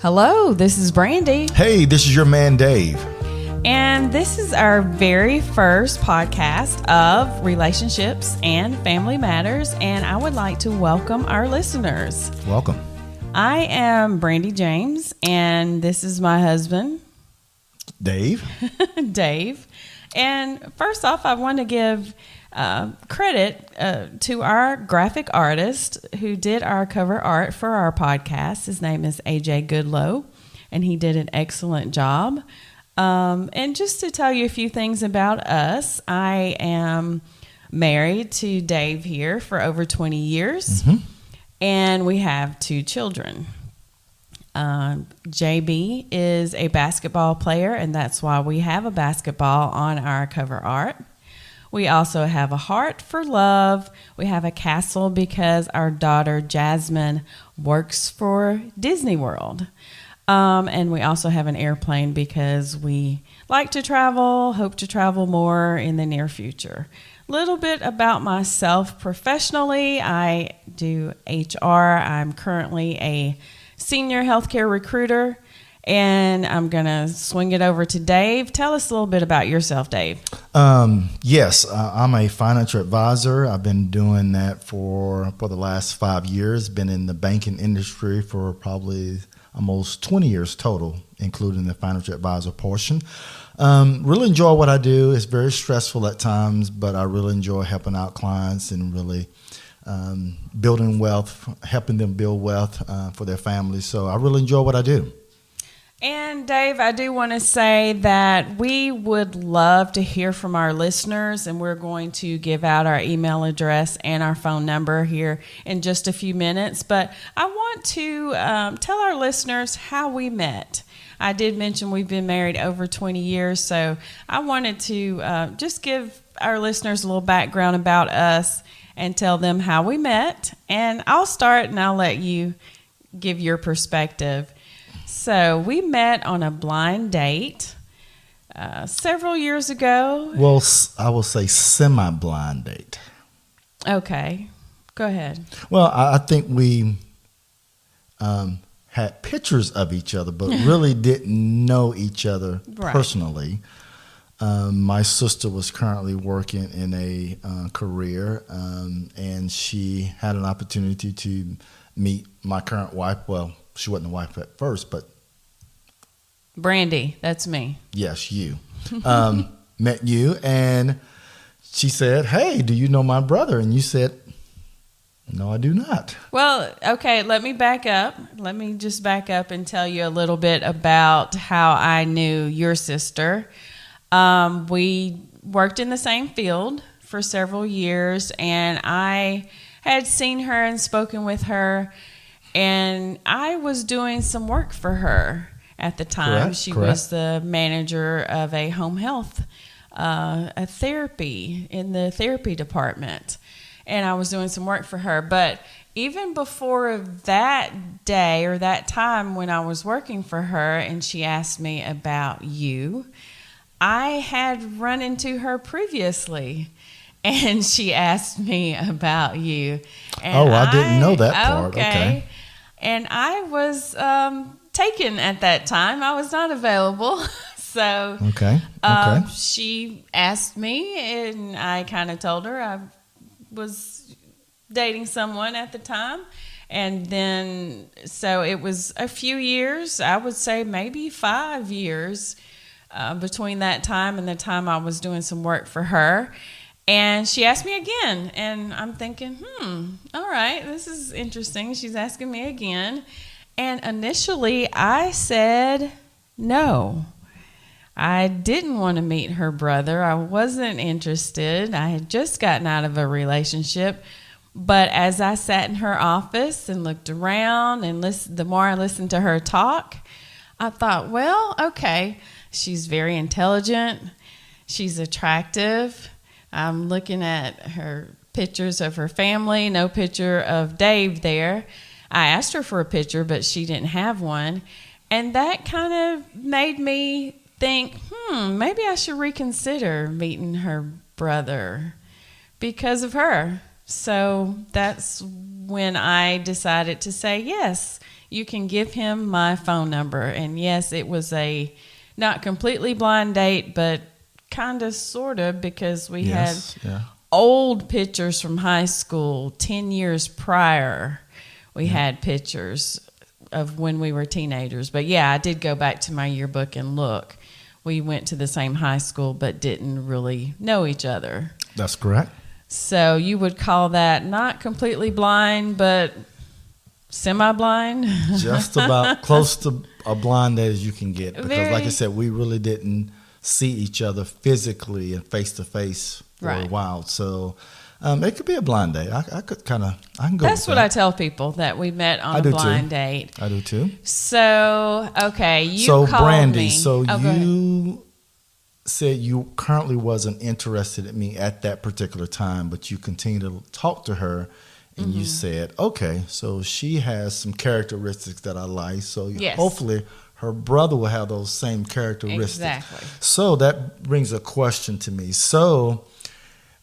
Hello, this is Brandy. Hey, this is your man Dave. And this is our very first podcast of relationships and family matters. And I would like to welcome our listeners. Welcome. I am Brandy James, and this is my husband, Dave. Dave. And first off, I want to give credit to our graphic artist who did our cover art for our podcast. His name is AJ Goodlow, and he did an excellent job. And just to tell you a few things about us, I am married to Dave here for over 20 years, and we have 2 children. JB is a basketball player, and that's why we have a basketball on our cover art. We also have a heart for love. We have a castle because our daughter Jasmine works for Disney World. And we also have an airplane because we like to travel, hope to travel more in the near future. A little bit about myself professionally. I do HR. I'm currently a senior healthcare recruiter, and I'm going to swing it over to Dave. Tell us a little bit about yourself, Dave. Yes, I'm a financial advisor. I've been doing that for the last 5 years. Been in the banking industry for probably almost 20 years total, including the financial advisor portion. Really enjoy what I do. It's very stressful at times, but I really enjoy helping out clients and really building wealth, helping them build wealth for their families. So I really enjoy what I do. And Dave, I do want to say that we would love to hear from our listeners, and we're going to give out our email address and our phone number here in just a few minutes. But I want to tell our listeners how we met. I did mention we've been married over 20 years, so I wanted to just give our listeners a little background about us and tell them how we met. And I'll start, and I'll let you give your perspective. So we met on a blind date several years ago. Well, I will say semi-blind date. Okay, go ahead. Well, I think we had pictures of each other, but really didn't know each other personally. My sister was currently working in a career, and she had an opportunity to meet my current wife. Well, she wasn't the wife at first, but Brandy, that's me. Yes, you. Met you, and she said, "Hey, do you know my brother?" And you said, "No, I do not." Well, okay, let me back up. Let me just back up and tell you a little bit about how I knew your sister. We worked in the same field for several years, and I had seen her and spoken with her, and I was doing some work for her at the time. Correct, she correct. was the manager of a home health, a therapy in the therapy department, and I was doing some work for her. But even before that day or that time when I was working for her and she asked me about you, I had run into her previously, and she asked me about you. And I didn't know that part. Okay. And I was taken at that time. I was not available. So Okay. she asked me, and I kind of told her I was dating someone at the time. And then, so it was a few years, I would say maybe 5 years between that time and the time I was doing some work for her. And she asked me again, and I'm thinking, all right, this is interesting. She's asking me again. And initially, I said no. I didn't want to meet her brother. I wasn't interested. I had just gotten out of a relationship. But as I sat in her office and looked around and listened, the more I listened to her talk, I thought, well, okay, she's very intelligent. She's attractive. I'm looking at her pictures of her family, no picture of Dave there. I asked her for a picture, but she didn't have one. And that kind of made me think, maybe I should reconsider meeting her brother because of her. So that's when I decided to say, yes, you can give him my phone number. And yes, it was a not completely blind date, but kind of, sort of, because we had old pictures from high school, 10 years prior. We had pictures of when we were teenagers. But yeah, I did go back to my yearbook and look. We went to the same high school, but didn't really know each other. That's correct. So you would call that not completely blind, but semi-blind? Just about close to a blind date as you can get. Because like I said, we really didn't see each other physically and face-to-face for a while. So it could be a blind date. I can go That's with what that. I tell people, that we met on a blind date. I do too. So, okay, you called Brandy, me. So you said you currently wasn't interested in me at that particular time, but you continued to talk to her, and you said, okay, so she has some characteristics that I like, so hopefully her brother will have those same characteristics. Exactly. So that brings a question to me. So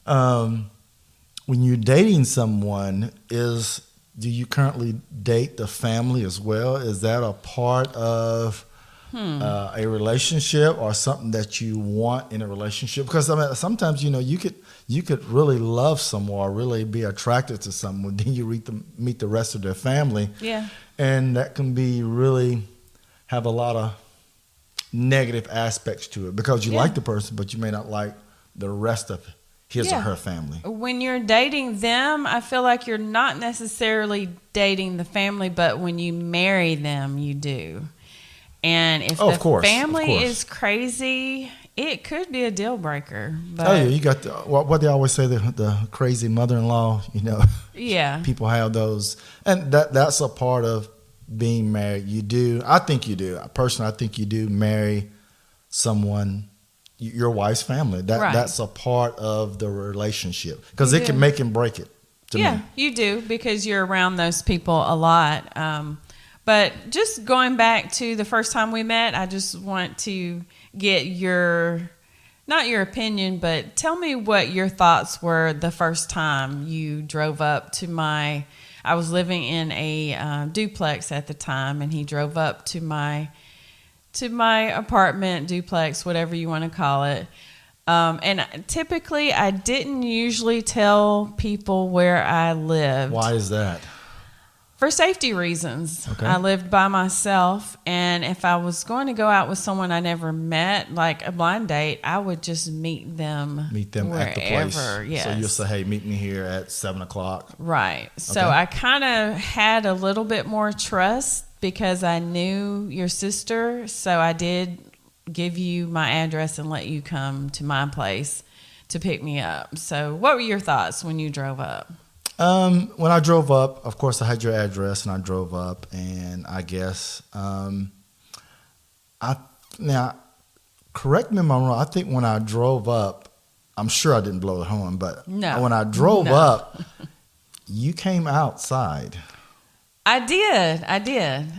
when you're dating someone, do you currently date the family as well? Is that a part of a relationship or something that you want in a relationship? Because I mean, sometimes you could really love someone or really be attracted to someone, then you meet the rest of their family, and that can be really have a lot of negative aspects to it because you like the person, but you may not like the rest of his or her family. When you're dating them, I feel like you're not necessarily dating the family, but when you marry them, you do. And if the family is crazy, it could be a deal breaker. But you got what they always say, the crazy mother-in-law. People have those, and that's a part of being married. You do. I think you do. Personally, I think you do marry someone, your wife's family. That's a part of the relationship because it can make and break it. To me. You do, because you're around those people a lot. But just going back to the first time we met, I just want to get not your opinion, but tell me what your thoughts were the first time you drove up to I was living in a duplex at the time, and he drove up to my apartment, duplex, whatever you want to call it. And typically, I didn't usually tell people where I lived. Why is that? For safety reasons. Okay. I lived by myself, and if I was going to go out with someone I never met, like a blind date, I would just meet them wherever, at the place. Yes. So you'll say, hey, meet me here at 7:00. Right. So I kind of had a little bit more trust because I knew your sister, so I did give you my address and let you come to my place to pick me up. So what were your thoughts when you drove up? When I drove up, of course, I had your address, and I drove up, and I guess, now, correct me if I'm wrong, I think when I drove up, I'm sure I didn't blow the horn, but when I drove up, you came outside. I did.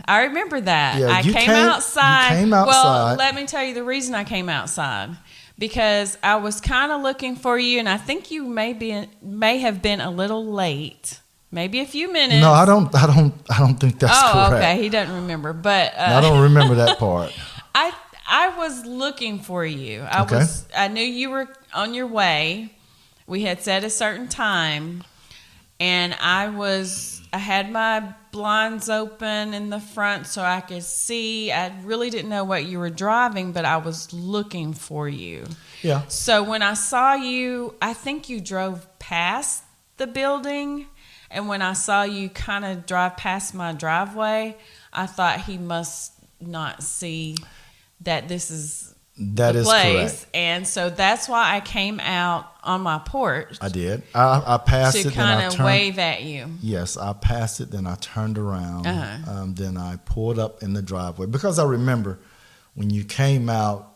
I remember that. Yeah, I came outside. You came outside. Well, let me tell you the reason I came outside. Because I was kind of looking for you, and I think you may have been a little late, maybe a few minutes. No, I don't think that's correct. Oh, okay, he doesn't remember, but I don't remember that part. I was looking for you. I knew you were on your way. We had set a certain time, and I had my blinds open in the front so I could see. I really didn't know what you were driving, but I was looking for you. Yeah. So when I saw you, I think you drove past the building, and when I saw you kind of drive past my driveway, I thought he must not see that this is that the is place. Correct. And so that's why I came out on my porch. I did. I passed it. To kind of wave at you. Yes, I passed it. Then I turned around. Then I pulled up in the driveway because I remember when you came out,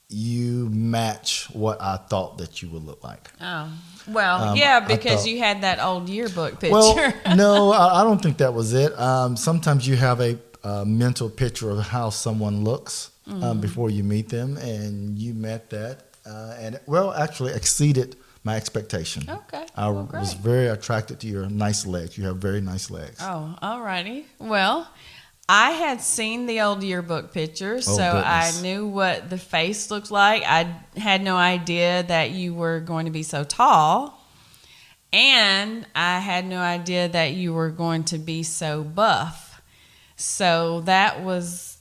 you match what I thought that you would look like. Oh, well, because you had that old yearbook picture. Well, no, I don't think that was it. Sometimes you have a mental picture of how someone looks before you meet them, and you met that, and actually exceeded my expectation. Okay. I Well, great. was very attracted to your nice legs. You have very nice legs. Oh, all righty. Well, I had seen the old yearbook pictures, Oh, so I goodness. knew what the face looked like. I had no idea that you were going to be so tall, and I had no idea that you were going to be so buff. So that was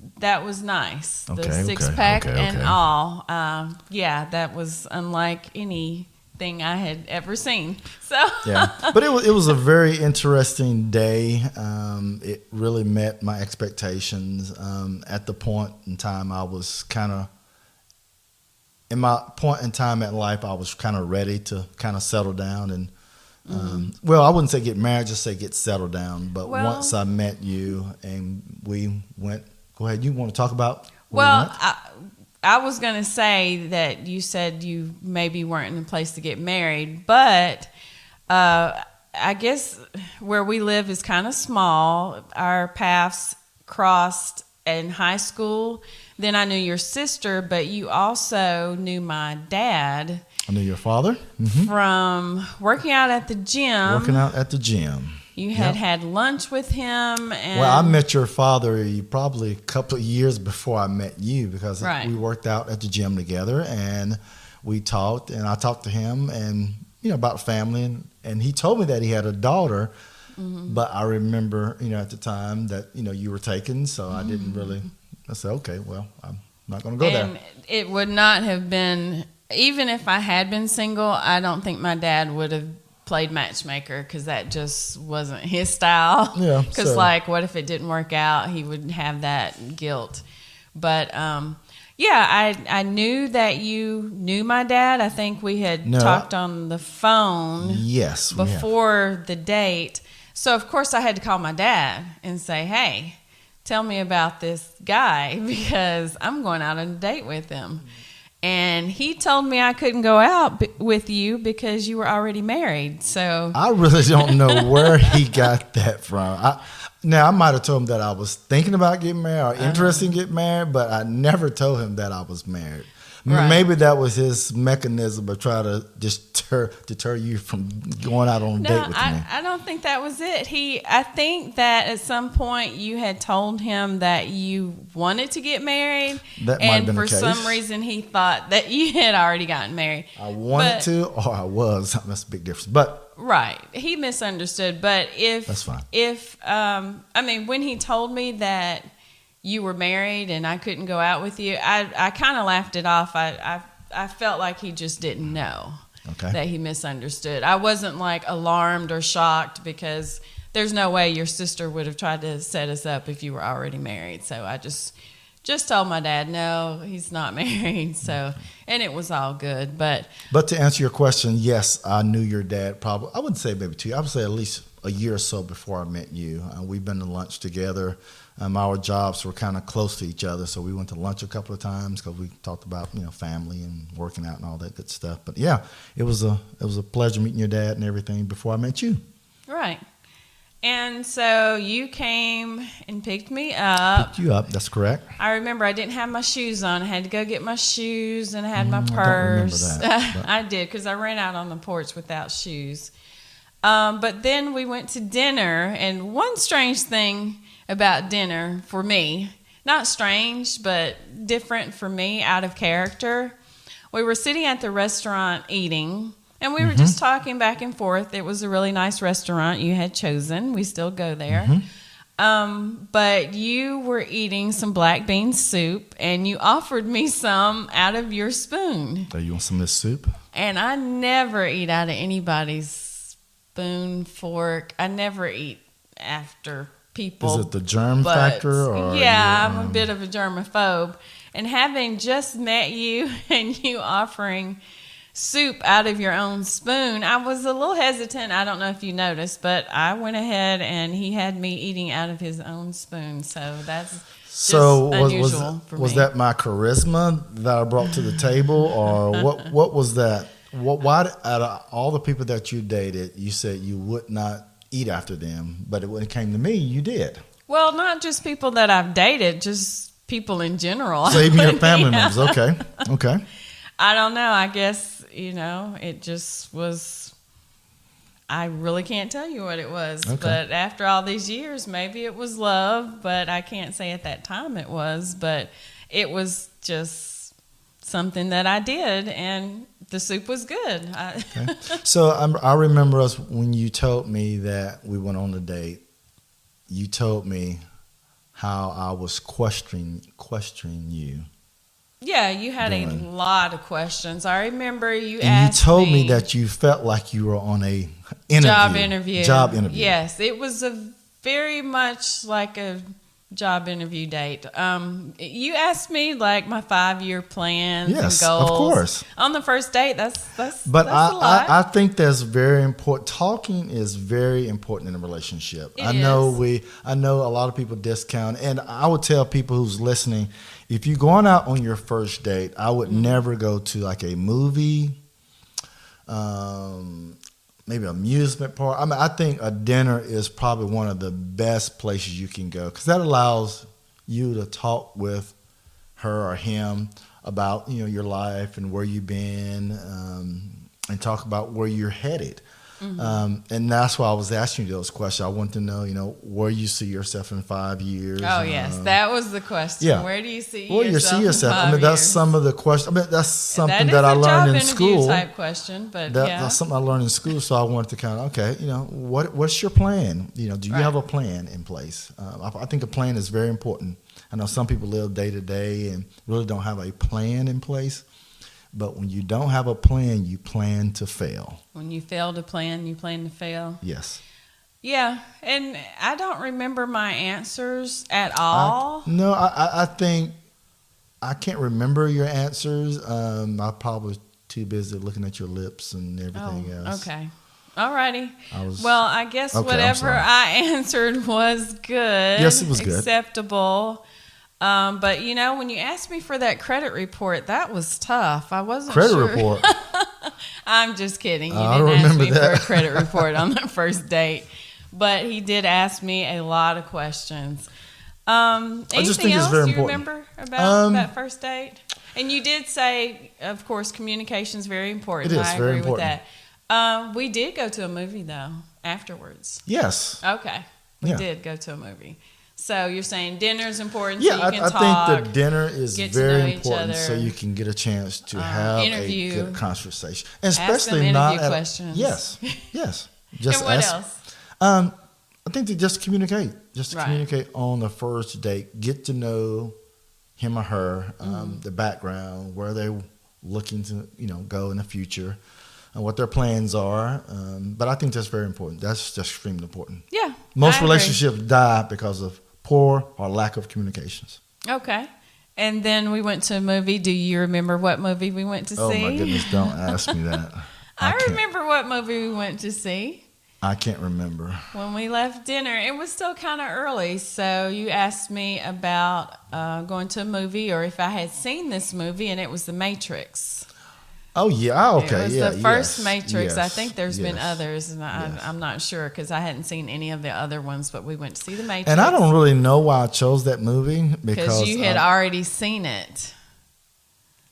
nice. The Okay, six okay, pack okay, and okay. all. Yeah, that was unlike anything I had ever seen. So Yeah, but it was a very interesting day. It really met my expectations. At the point in time, I was kind of in my point in time at life, I was kind of ready to kind of settle down and. Well, I wouldn't say get married, just say get settled down. But Well- once I met you and we went, go ahead. You want to talk about? Where we well, went? I was going to say that you said you maybe weren't in a place to get married, but I guess where we live is kind of small. Our paths crossed in high school. Then I knew your sister, but you also knew my dad I knew your father. from working out at the gym. Working out at the gym. You had Yep. had lunch with him. And Well, I met your father probably a couple of years before I met you because Right. we worked out at the gym together and we talked and I talked to him and about family and he told me that he had a daughter, but I remember at the time that you were taken, so I didn't really. I said, okay, well, I'm not going to go and there. it would not have been, even if I had been single, I don't think my dad would have played matchmaker because that just wasn't his style. Yeah, Because, so- what if it didn't work out? He would have that guilt. But, yeah, I knew that you knew my dad. I think we had No, talked on the phone Yes, we have. before the date. So, of course, I had to call my dad and say, hey, tell me about this guy because I'm going out on a date with him. And he told me I couldn't go out with you because you were already married. So I really don't know where he got that from. Now, I might have told him that I was thinking about getting married or interested in getting married, but I never told him that I was married. Right. Maybe that was his mechanism of trying to just deter you from going out on a date with me. I don't think that was it. I think that at some point you had told him that you wanted to get married, That might have and been the for case. some reason he thought that you had already gotten married. I wanted But- to, or I was. That's a big difference. But Right. He misunderstood. But That's fine. When he told me that you were married and I couldn't go out with you, I kind of laughed it off. I felt like he just didn't know Okay. that he misunderstood. I wasn't alarmed or shocked because there's no way your sister would have tried to set us up if you were already married. So I just told my dad, no, he's not married. So, and it was all good. But to answer your question, yes, I knew your dad probably, I wouldn't say maybe 2 years. I would say at least a year or so before I met you. We've been to lunch together. Our jobs were kind of close to each other, so we went to lunch a couple of times because we talked about family and working out and all that good stuff. But yeah, it was a pleasure meeting your dad and everything before I met you. right. And so you came and picked me up. Picked you up, that's correct. I remember I didn't have my shoes on. I had to go get my shoes and I had my I don't purse. remember that, but- I did because I ran out on the porch without shoes. But then we went to dinner, and one strange thing about dinner for me, not strange, but different for me, out of character, we were sitting at the restaurant eating, and we were just talking back and forth. It was a really nice restaurant you had chosen. We still go there. But you were eating some black bean soup, and you offered me some out of your spoon. So you want some of this soup? And I never eat out of anybody's spoon, fork. I never eat after people. Is it the germ But, factor? Or yeah, you, I'm a bit of a germaphobe. And having just met you and you offering soup out of your own spoon, I was a little hesitant. I don't know if you noticed, but I went ahead and he had me eating out of his own spoon. So that's So just unusual for was me. that my charisma that I brought to the table, or what was that? Why out of all the people that you dated, you said you would not eat after them, but when it came to me, you did. Well, not just people that I've dated, just people in general. So even your family Yeah. members, okay. I don't know. I guess, it just was. I really can't tell you what it was. Okay. But after all these years, maybe it was love, but I can't say at that time it was. But it was just something that I did, and the soup was good. Okay. So I remember us when you told me that we went on a date. You told me how I was questioning you. Yeah, you had a lot of questions. I remember you and asked you told me that you felt like you were on a job interview. Job interview. Yes, it was very much like a job interview date. You asked me like my 5-year plans and goals. Of course. On the first date, that's But that's a lot. I think that's very important. Talking is very important in a relationship. I know a lot of people discount, and I would tell people who's listening, if you're going out on your first date, I would never go to like a movie, maybe amusement park. I mean, I think a dinner is probably one of the best places you can go because that allows you to talk with her or him about your life and where you've been, and talk about where you're headed. And that's why I was asking you those questions. I want to know, where you see yourself in 5 years. Oh, yes. That was the question. Yeah. Where do you see Where yourself? you see yourself? I mean, that's some of the questions. I mean, that's something that I learned in school. That is a job interview type question, but That's something I learned in school. So I wanted to kind of, what's your plan? Do you have a plan in place? I think a plan is very important. I know some people live day to day and really don't have a plan in place. But when you don't have a plan, you plan to fail. When you fail to plan, you plan to fail. Yes. Yeah, and I don't remember my answers at all. I think I can't remember your answers. I'm probably too busy looking at your lips and everything else. Okay. Alrighty. I guess whatever I answered was good. Yes, it was good. Acceptable. But when you asked me for that credit report, that was tough. I wasn't sure. Credit report? I'm just kidding. You didn't ask me for a credit report on the first date. But he did ask me a lot of questions. Anything else you remember about that first date? And you did say, of course, communication is very important. It is I very agree important. with that. We did go to a movie, though, afterwards. Yes. Okay. We did go to a movie. So you're saying dinner is important so you can talk. I think the dinner is very important so you can get a chance to have interview, a good conversation. And especially ask them not interview questions. Yes. Just and what else? I think to just communicate. Just communicate on the first date. Get to know him or her, the background, where they're looking to go in the future, and what their plans are. But I think that's very important. That's just extremely important. Yeah. Most relationships die because of poor or lack of communications. Okay. And then we went to a movie. Do you remember what movie we went to see? Oh, my goodness. Don't ask me that. I remember what movie we went to see. I can't remember. When we left dinner, it was still kind of early. So you asked me about going to a movie or if I had seen this movie, and it was The Matrix. Oh, yeah. Okay. It was the first Matrix. I think there's been others, and I'm not sure because I hadn't seen any of the other ones, but we went to see The Matrix. And I don't really know why I chose that movie. Because you had already seen it.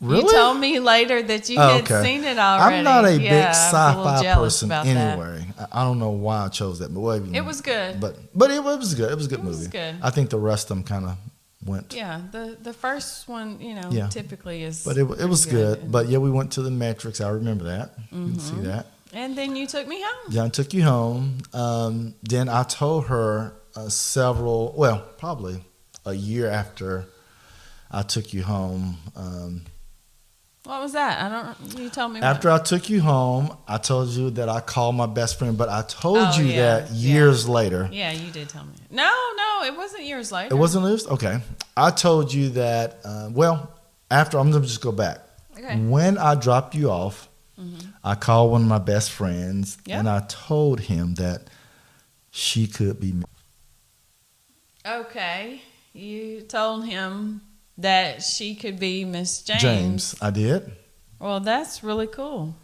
Really? You told me later that you had seen it already. I'm not a big sci-fi person anyway. I don't know why I chose that movie. It was good. But it was good. It was a good movie. It was good. I think the rest of them kind of went. Yeah, the first one, typically is. But it was good. But we went to the Matrix. I remember that. You can see that. And then you took me home. Yeah, I took you home. Then I told her probably a year after I took you home. What was that? You told me. After I took you home, I told you that I called my best friend, but I told you that years later. Yeah, you did tell me. No, it wasn't years later. It wasn't years? Okay. I told you that, after, I'm going to just go back. Okay. When I dropped you off, I called one of my best friends, and I told him that she could be me. Okay. You told him that she could be Miss James. James, I did. Well, that's really cool.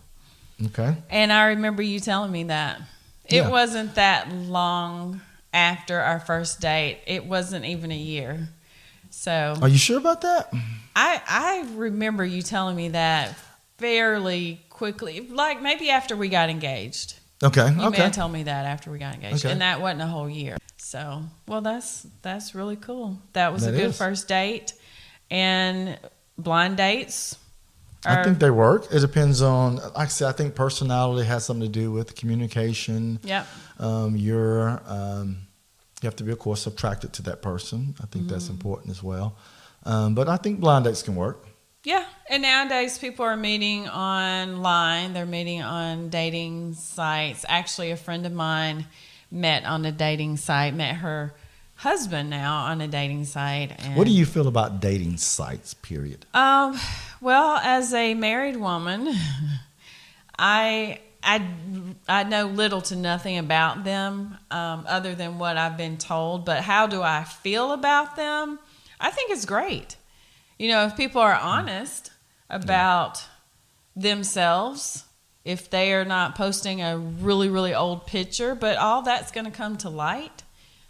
Okay. And I remember you telling me that. It wasn't that long after our first date. It wasn't even a year. So. Are you sure about that? I remember you telling me that fairly quickly, like maybe after we got engaged. Okay. You may Okay. have told me that after we got engaged, Okay. and that wasn't a whole year. So, well, that's really cool. That was That a good is. first date, and blind dates. I think they work. It depends on, like I said, I think personality has something to do with communication. Yep. You have to be, of course, attracted to that person. I think that's important as well. But I think blind dates can work. Yeah, and nowadays people are meeting online. They're meeting on dating sites. Actually, a friend of mine met on a dating site, met her husband now on a dating site. And, What do you feel about dating sites, period? well, as a married woman, I know little to nothing about them other than what I've been told. But how do I feel about them? I think it's great. You know, if people are honest about themselves, if they are not posting a really, really old picture, but all that's going to come to light.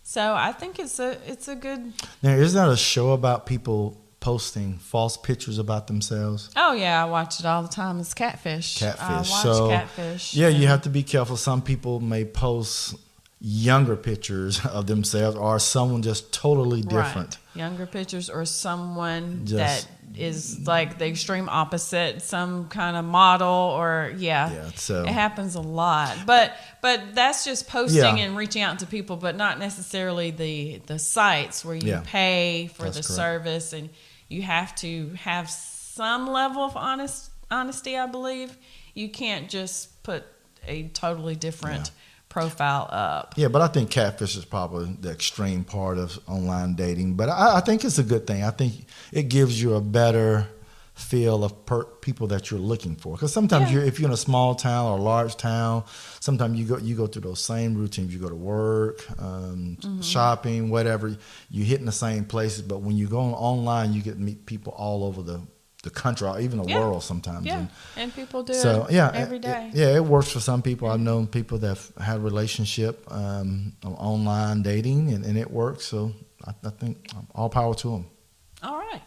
So I think it's a good. Now, is that a show about people posting false pictures about themselves? Oh yeah, I watch it all the time. It's Catfish. I watch Catfish. Yeah, you have to be careful. Some people may post younger pictures of themselves, or someone just totally different. Right. Younger pictures, or someone that is like the extreme opposite, some kind of model, or so it happens a lot. But that's just posting and reaching out to people, but not necessarily the sites where you pay for the service, and you have to have some level of honesty. I believe you can't just put a totally different profile up. Yeah, but I think Catfish is probably the extreme part of online dating. But I think it's a good thing. I think it gives you a better feel of people that you're looking for. Because sometimes if you're in a small town or a large town, sometimes you go through those same routines. You go to work, shopping, whatever. You're hitting the same places. But when you go online, you get to meet people all over the country or even the world sometimes. Yeah, and people do every day. It works for some people. I've known people that have had a relationship online dating, and it works. So I think all power to them. All right.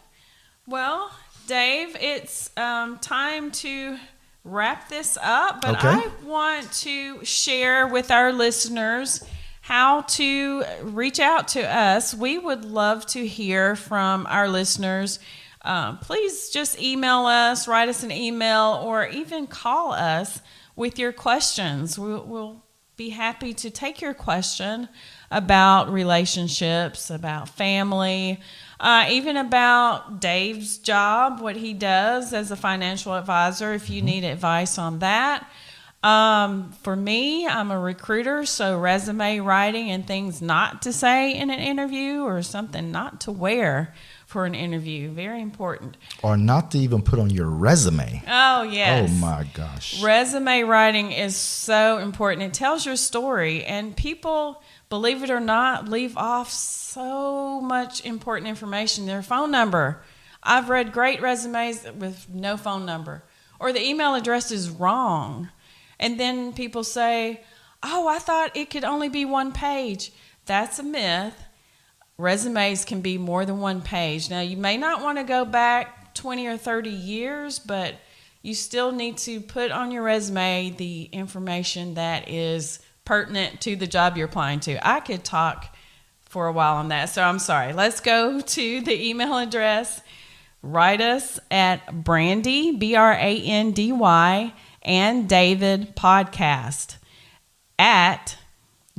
Well, Dave, it's time to wrap this up, but I want to share with our listeners how to reach out to us. We would love to hear from our listeners. Please just email us, write us an email, or even call us with your questions. We'll be happy to take your question about relationships, about family, even about Dave's job, what he does as a financial advisor, if you need advice on that. For me, I'm a recruiter, so resume writing and things not to say in an interview, or something not to wear for an interview, very important. Or not to even put on your resume. Oh, yes. Oh, my gosh. Resume writing is so important. It tells your story, and people, believe it or not, leave off so much important information. Their phone number. I've read great resumes with no phone number, or the email address is wrong. And then people say, oh, I thought it could only be one page. That's a myth. Resumes can be more than one page. Now, you may not want to go back 20 or 30 years, but you still need to put on your resume the information that is pertinent to the job you're applying to. I could talk for a while on that, so I'm sorry. Let's go to the email address. Write us at Brandy, BRANDY, and David podcast at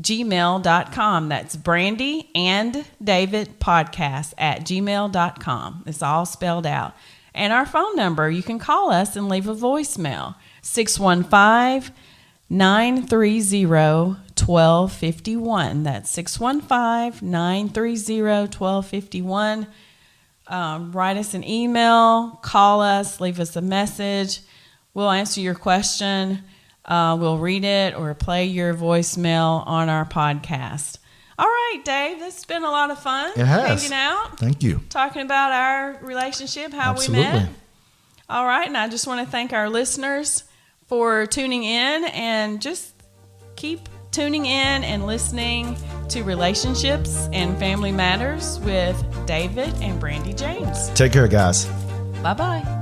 gmail.com. That's Brandy and David podcast at gmail.com. It's all spelled out. And our phone number, you can call us and leave a voicemail, 615-930-1251. That's 615-930-1251. Write us an email, call us, leave us a message. We'll answer your question. We'll read it or play your voicemail on our podcast. All right, Dave, this has been a lot of fun. It has. Hanging out. Thank you. Talking about our relationship, how we met. All right, and I just want to thank our listeners for tuning in, and just keep tuning in and listening to Relationships and Family Matters with David and Brandy James. Take care, guys. Bye-bye.